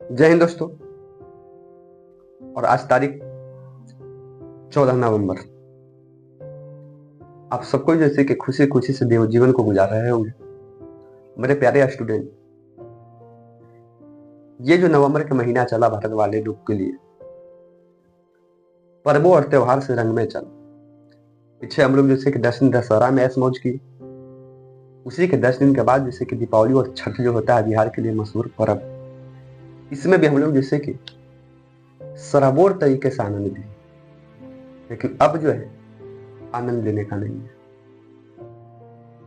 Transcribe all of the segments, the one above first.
जय हिंद दोस्तों। और आज तारीख 14 नवंबर। आप सबको जैसे कि खुशी खुशी से देव जीवन को गुजार रहे होंगे। मेरे प्यारे स्टूडेंट, ये जो नवंबर का महीना चला भारत वाले लोग के लिए पर्वों और त्योहार से रंग में चला। पीछे हम लोग जैसे कि 10 दिन दशहरा में ऐश मौज की, उसी के 10 दिन के बाद जैसे कि दीपावली और छठ जो होता है बिहार के लिए मशहूर पर्व, इसमें भी हम लोग जैसे कि सराबोर तरीके से आनंद लिए। लेकिन अब जो है आनंद लेने का नहीं है,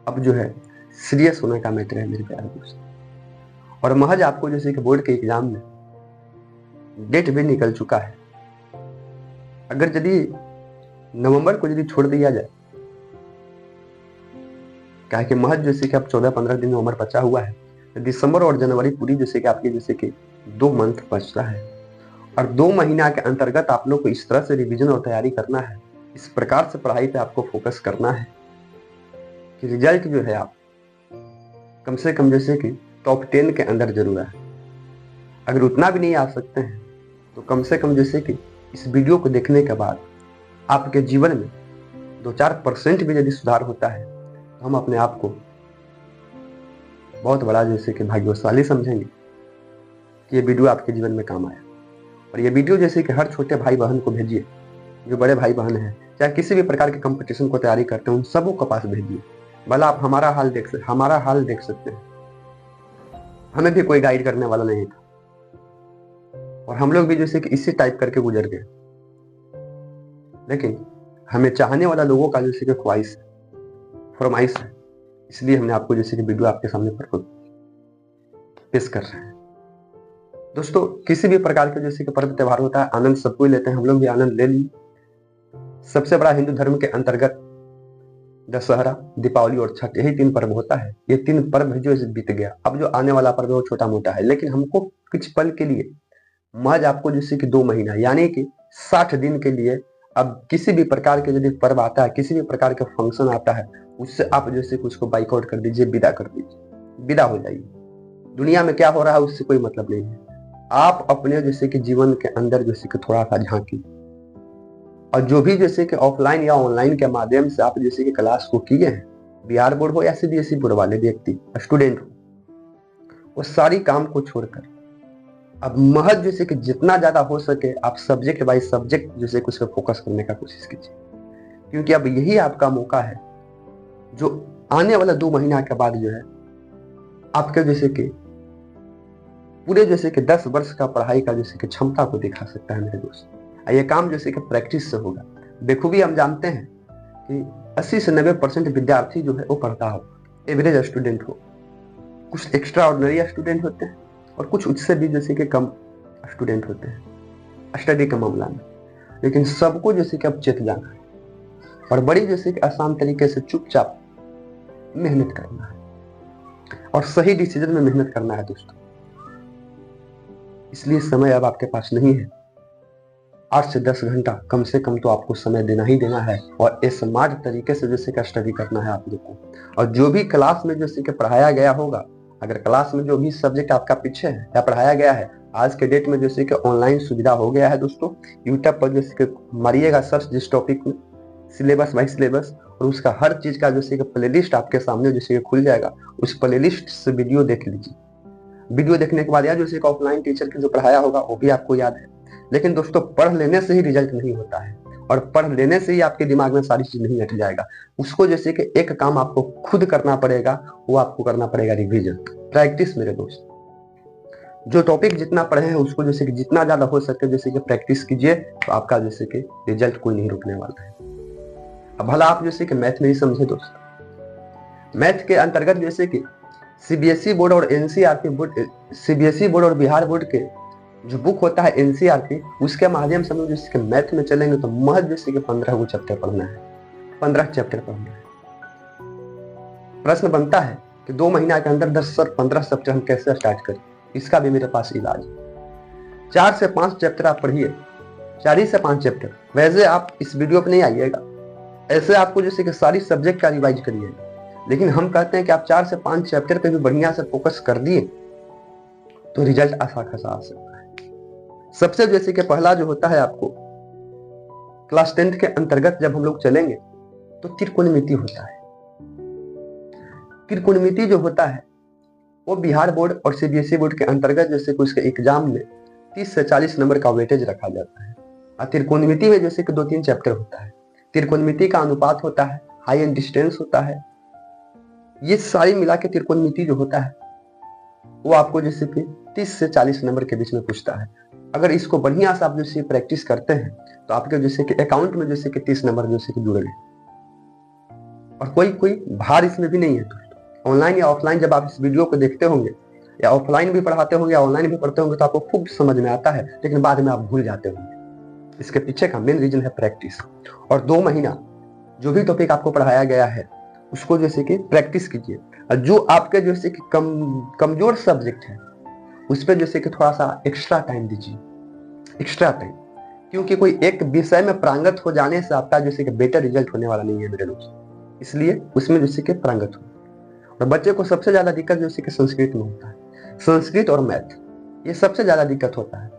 अब जो है सीरियस होने का मैटर है मेरे प्यारे दोस्त। और महज आपको जैसे कि बोर्ड के एग्जाम में डेट भी निकल चुका है। अगर यदि नवंबर को यदि छोड़ दिया जाए, क्या है कि महज जैसे कि अब 14-15 दिन नवंबर बचा हुआ है, तो दिसंबर और जनवरी पूरी जैसे कि आपकी जैसे कि 2 मंथ बचता है। और 2 महीना के अंतर्गत आप लोग को इस तरह से रिवीजन और तैयारी करना है, इस प्रकार से पढ़ाई पे आपको फोकस करना है कि रिजल्ट जो है आप कम से कम जैसे कि टॉप 10 के अंदर जरूर है। अगर उतना भी नहीं आ सकते हैं तो कम से कम जैसे कि इस वीडियो को देखने के बाद आपके जीवन में 2-4% भी यदि सुधार होता है तो हम अपने आप को बहुत बड़ा जैसे कि भाग्यशाली समझेंगे कि ये वीडियो आपके जीवन में काम आया। और ये वीडियो जैसे कि हर छोटे भाई बहन को भेजिए, जो बड़े भाई बहन हैं, चाहे किसी भी प्रकार के कंपटीशन को तैयारी करते हैं, उन सबों के पास भेजिए। भला आप हमारा हाल देख सकते हैं। हमें भी कोई गाइड करने वाला नहीं था और हम लोग भी जैसे कि इसी टाइप करके गुजर गए। लेकिन हमें चाहने वाला लोगों का जैसे कि ख्वाहिश है, फरमाइश है, इसलिए हमने आपको जैसे कि वीडियो आपके सामने पेश कर रहे हैं। दोस्तों, किसी भी प्रकार के जैसे कि पर्व त्योहार होता है, आनंद सबको ही लेते हैं, हम लोग भी आनंद ले लिए। सबसे बड़ा हिंदू धर्म के अंतर्गत दशहरा, दीपावली और छठ, यही 3 पर्व होता है। ये 3 पर्व जो बीत गया, अब जो आने वाला पर्व है वो छोटा मोटा है, लेकिन हमको कुछ पल के लिए महज आपको जैसे कि 2 महीना यानी कि 60 दिन के लिए अब किसी भी प्रकार के यदि पर्व आता है, किसी भी प्रकार का फंक्शन आता है, उससे आप जैसे कि उसको बाइकआउट कर दीजिए, विदा कर दीजिए, विदा हो जाइए। दुनिया में क्या हो रहा है उससे कोई मतलब नहीं है। आप अपने जैसे कि जीवन के अंदर जैसे कि थोड़ा सा झांकी, और जो भी जैसे कि ऑफलाइन या ऑनलाइन के माध्यम से आप जैसे कि क्लास को किए हैं, बिहार बोर्ड हो या सीबीएसई बोर्ड वाले व्यक्ति स्टूडेंट हो, वो सारी काम को छोड़कर अब महज जैसे कि जितना ज्यादा हो सके आप सब्जेक्ट वाइज सब्जेक्ट जैसे कुछ पे फोकस करने का कोशिश कीजिए, क्योंकि अब यही आपका मौका है जो आने वाला 2 महीना के बाद जो है आपके जैसे कि पूरे जैसे कि 10 वर्ष का पढ़ाई का जैसे कि क्षमता को दिखा सकता है मेरे दोस्त। ये काम जैसे कि प्रैक्टिस से होगा। बेखूबी हम जानते हैं कि 80 से 90% विद्यार्थी जो है वो पढ़ता हो, एवरेज स्टूडेंट हो, कुछ एक्स्ट्रा ऑर्डिनरी स्टूडेंट होते हैं और कुछ उससे भी जैसे कि कम स्टूडेंट होते हैं स्टडी के मामला में। लेकिन सबको जैसे कि अब चेत जाना है और बड़ी जैसे कि आसान तरीके से चुपचाप मेहनत करना है और सही डिसीजन में मेहनत करना है दोस्तों। इसलिए समय अब आपके पास नहीं है। 8 से 10 घंटा कम से कम तो आपको समय देना ही देना है और स्मार्ट तरीके से जैसे कि स्टडी करना है आप लोग को। और जो भी क्लास में जैसे कि पढ़ाया गया होगा, अगर क्लास में जो भी सब्जेक्ट आपका पीछे है या पढ़ाया गया है, आज के डेट में जैसे कि ऑनलाइन सुविधा हो गया है दोस्तों। यूट्यूब पर जैसे कि मारिएगा सर्च जिस टॉपिक में, सिलेबस बाई सिलेबस, और उसका हर चीज का जैसे कि प्लेलिस्ट आपके सामने जैसे कि खुल जाएगा। उस प्लेलिस्ट से वीडियो देख लीजिए। वीडियो देखने के बाद या जैसे एक ऑफलाइन टीचर की जो पढ़ाया होगा वो भी आपको याद है। लेकिन दोस्तों, पढ़ लेने से ही रिजल्ट नहीं होता है और पढ़ लेने से ही आपके दिमाग में सारी चीज नहीं हट जाएगा। उसको जैसे कि एक काम आपको खुद करना पड़ेगा, वो आपको करना पड़ेगा रिवीजन, प्रैक्टिस मेरे दोस्त। जो टॉपिक जितना पढ़े हैं उसको जैसे कि जितना ज्यादा हो सके जैसे कि प्रैक्टिस कीजिए, तो आपका जैसे कि रिजल्ट कोई नहीं रुकने वाला है। अब भला आप जैसे कि मैथ नहीं समझे दोस्त, मैथ के अंतर्गत जैसे कि सीबीएसई बोर्ड और एनसीईआरटी बोर्ड, सीबीएसई बोर्ड और बिहार बोर्ड के जो बुक होता है एनसीईआरटी, उसके माध्यम से हम जैसे मैथ में चलेंगे तो महज जैसे कि 15 वो चैप्टर पढ़ना है, 15 चैप्टर पढ़ना है। प्रश्न बनता है कि 2 महीना के अंदर 10 से 15 चैप्टर हम कैसे स्टार्ट करें, इसका भी मेरे पास इलाज है। 4 से 5 चैप्टर आप पढ़िए, 4 ही से 5 चैप्टर। वैसे आप इस वीडियो पे नहीं आइएगा, ऐसे आपको जैसे कि सारी सब्जेक्ट का रिवाइज करिए। लेकिन हम कहते हैं कि आप 4 से 5 चैप्टर पे भी बढ़िया से फोकस कर दिए तो रिजल्ट अच्छा खासा आ सकता है। सबसे जैसे कि पहला जो होता है आपको क्लास 10th के अंतर्गत जब हम लोग चलेंगे तो त्रिकोणमिति होता है। त्रिकोणमिति जो होता है वो बिहार बोर्ड और सीबीएसई बोर्ड के अंतर्गत जैसे कि उसके एग्जाम में 30 से 40 नंबर का वेटेज रखा जाता है। और त्रिकोणमिति में जैसे कि 2-3 चैप्टर होता है। त्रिकोणमिति का अनुपात होता है, हाई एंड डिस्टेंस होता है। ये सारी मिला के त्रिकोणमिति जो होता है वो आपको जैसे कि 30 से 40 नंबर के बीच में पूछता है। अगर इसको बढ़िया से आप जैसे प्रैक्टिस करते हैं तो आपके जैसे कि अकाउंट में जैसे कि 30 नंबर जैसे कि जुड़ गए। और कोई भार इसमें भी नहीं है। ऑनलाइन या ऑफलाइन जब आप इस वीडियो को देखते होंगे या ऑफलाइन भी पढ़ाते होंगे या ऑनलाइन भी पढ़ते होंगे तो आपको खूब समझ में आता है, लेकिन बाद में आप भूल जाते होंगे। इसके पीछे का मेन रीजन है प्रैक्टिस। और 2 महीना जो भी टॉपिक आपको पढ़ाया गया है उसको जैसे कि प्रैक्टिस कीजिए। और जो आपके जैसे कि कमजोर सब्जेक्ट है उस पर जैसे कि थोड़ा सा एक्स्ट्रा टाइम दीजिए, एक्स्ट्रा टाइम। क्योंकि कोई एक विषय में प्रांगत हो जाने से आपका जैसे कि बेटर रिजल्ट होने वाला नहीं है मेरे दोस्त, इसलिए उसमें जैसे कि प्रांगत हो। और बच्चे को सबसे ज्यादा दिक्कत जैसे कि संस्कृत में होता है। संस्कृत और मैथ ये सबसे ज्यादा दिक्कत होता है।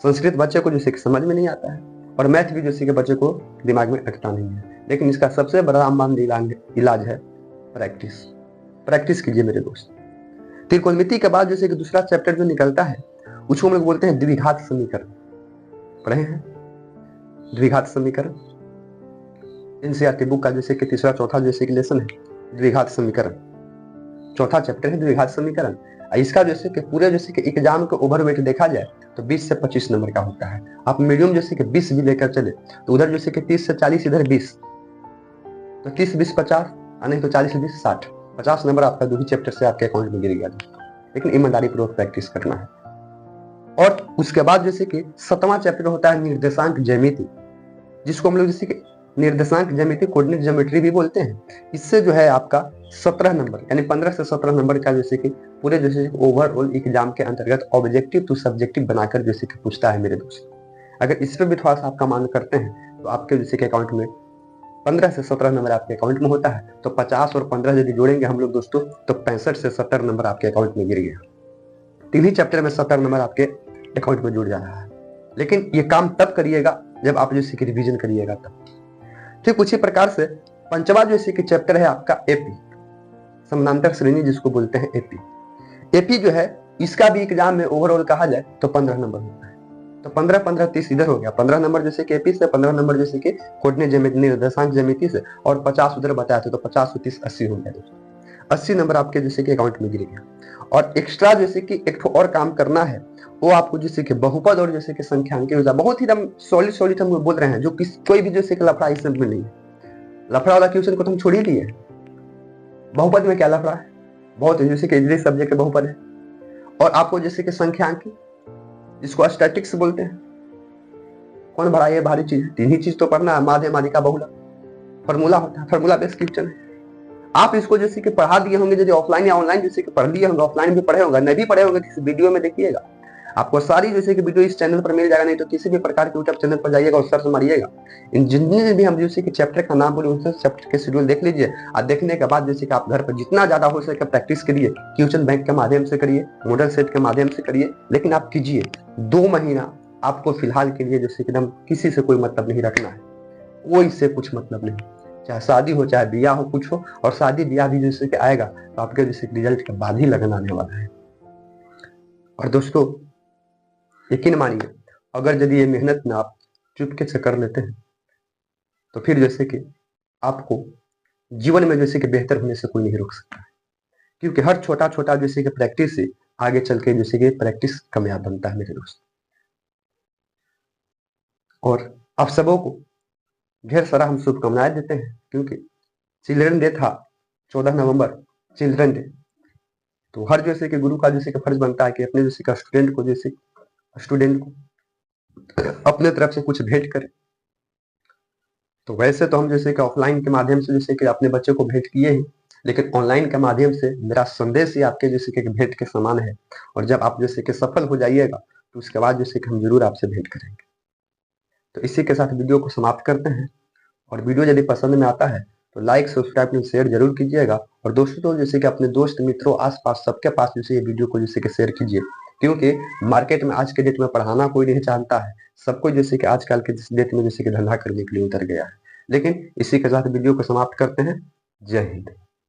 संस्कृत बच्चे को जैसे कि समझ में नहीं आता है और मैथ भी जैसे कि बच्चे को दिमाग में अटता नहीं है। लेकिन इसका सबसे बड़ा रामबाण इलाज है प्रैक्टिस। प्रैक्टिस कीजिए मेरे दोस्त। त्रिकोणमिति के बाद जैसे कि दूसरा चैप्टर जो निकलता है उसको हम लोग बोलते हैं द्विघात समीकरण। पढ़े हैं द्विघात समीकरण? एनसीईआरटी बुक का जैसे कि तीसरा चौथा जैसे कि लेसन है द्विघात समीकरण। चौथा चैप्टर है द्विघात समीकरण। इसका जैसे कि पूरे जैसे कि एग्जाम के ओवरवेट देखा जाए तो 20 से 25 नंबर का होता है। आप मीडियम जैसे कि 20 भी लेकर चले तो उधर जैसे कि 30 से 40, इधर 20, तो 30 20 50, नहीं तो 40 20 60, 50 नंबर आपका 2 ही चैप्टर से आपके अकाउंट में गिर गया दोस्तों। लेकिन ईमानदारी पूर्वक प्रैक्टिस करना है। और उसके बाद जैसे कि 7वां चैप्टर होता है निर्देशांक ज्यामिति, जिसको हम लोग जैसे कि निर्देशांक ज्यामिति कोऑर्डिनेट ज्योमेट्री भी बोलते हैं। इससे जो है आपका 17 नंबर यानी 15 से 17 नंबर का जैसे कि पूरे जैसे ओवरऑल एग्जाम के अंतर्गत ऑब्जेक्टिव टू सब्जेक्टिव बनाकर जैसे कि पूछता है मेरे दोस्त। अगर इस पर भी थोड़ा सा आपका मान करते हैं तो आपके जैसे कि अकाउंट में 15 से 17 नंबर आपके अकाउंट में होता है। तो 50 और 15 यदि जोड़ेंगे हम लोग दोस्तों तो 65 से 70 नंबर आपके अकाउंट में गिर गया। 3 ही चैप्टर में 70 नंबर आपके अकाउंट में जुड़ जा रहा है। लेकिन ये काम तब करिएगा जब आप जैसे कि रिवीजन करिएगा तब। ठीक उसी प्रकार से 5वां जैसे कि चैप्टर है आपका एपी, समानांतर श्रेणी जिसको बोलते हैं एपी। एपी जो है इसका भी एग्जाम में ओवरऑल कहा जाए तो 15 नंबर होता है। तो 15 15 30 इधर हो गया, 15 नंबर जैसे कि एपी से, 15 नंबर जैसे कि कोऑर्डिनेट ज्यामिति निर्देशांक ज्यामिति से, और 50 उधर बताया था तो 50 और 30 80 हो गया दोस्तों। 80 नंबर आपके जैसे कि अकाउंट में गिर गया। और एक्स्ट्रा जैसे कि एक और काम करना है वो आपको जैसे कि बहुपद और जैसे कि संख्यांक बहुत ही एकदम सॉलिड हम बोल रहे हैं, जो कोई भी जैसे कि लफड़ा इस में नहीं है। लफड़ा वाला क्वेश्चन को तो हम छोड़ ही दिए। बहुपद में क्या लफड़ा है? बहुत जैसे कि इजली सब्जेक्ट बहुपद है। और आपको जैसे कि संख्यांक जिसको स्टैटिक्स बोलते हैं, कौन बड़ा ये भारी चीज है? 3 ही चीज तो पढ़ना है, माध्य माध्यिका बहुलक, फॉर्मूला होता है, फॉर्मूला बेस्ड क्वेश्चन है। आप इसको जैसे कि पढ़ा दिए होंगे, यदि ऑफलाइन या ऑनलाइन जैसे कि पढ़ लिए होंगे, ऑफलाइन भी पढ़े होंगे, नहीं भी पढ़े होंगे, इस वीडियो में देखिएगा आपको सारी जैसे कि वीडियो इस चैनल पर मिल जाएगा। नहीं तो किसी भी प्रकार के यूट्यूब चैनल पर जाइएगा और सर्च मारिएगा। इन जितने भी हम जैसे कि चैप्टर का नाम बोले उनसे चैप्टर के शेड्यूल देख लीजिए। और देखने के बाद जैसे कि आप घर पर जितना ज्यादा हो सके प्रैक्टिस करिए। क्वेश्चन बैंक के माध्यम से करिए, मॉडल सेट के माध्यम से करिए, लेकिन आप कीजिए। 2 महीना आपको फिलहाल के लिए जैसे कि एकदम किसी से कोई मतलब नहीं रखना है, कोई से कुछ मतलब नहीं, चाहे शादी हो चाहे ब्याह हो, कुछ हो। और शादी ब्याह भी जैसे कि आएगा तो आपके जैसे रिजल्ट के बाद ही लगन आने वाला है। और दोस्तों यकीन मानिए, अगर यदि ये मेहनत में आप चुपके से कर लेते हैं तो फिर जैसे कि आपको जीवन में जैसे कि बेहतर होने से कोई नहीं रोक सकता है। क्योंकि हर छोटा छोटा जैसे कि प्रैक्टिस से आगे चल के जैसे कि प्रैक्टिस कामयाब बनता है मेरे दोस्त। और आप सबों को ढेर सारा हम शुभकामनाएं देते हैं, क्योंकि चिल्ड्रन डे था 14 नवंबर, चिल्ड्रन डे। तो हर जैसे कि गुरु का जैसे कि फर्ज बनता है कि अपने जैसे का स्टूडेंट को अपने तरफ से कुछ भेंट करे। तो वैसे तो हम जैसे कि ऑफलाइन के माध्यम से जैसे कि अपने बच्चे को भेंट किए ही, लेकिन ऑनलाइन के माध्यम से मेरा संदेश ही आपके जैसे कि भेंट के समान है। और जब आप जैसे कि सफल हो जाइएगा तो उसके बाद जैसे कि हम जरूर आपसे भेंट करेंगे। तो इसी के साथ वीडियो को समाप्त करते हैं। और वीडियो यदि पसंद में आता है तो लाइक सब्सक्राइब शेयर जरूर कीजिएगा। और दोस्तों जैसे कि अपने दोस्त मित्रों आसपास सबके पास जैसे ये वीडियो को जैसे कि शेयर कीजिए, क्योंकि मार्केट में आज के डेट में पढ़ाना कोई नहीं जानता है, सबको जैसे कि आजकल के डेट में जैसे कि धंधा करने के लिए उतर गया है। लेकिन इसी के साथ वीडियो को समाप्त करते हैं। जय हिंद।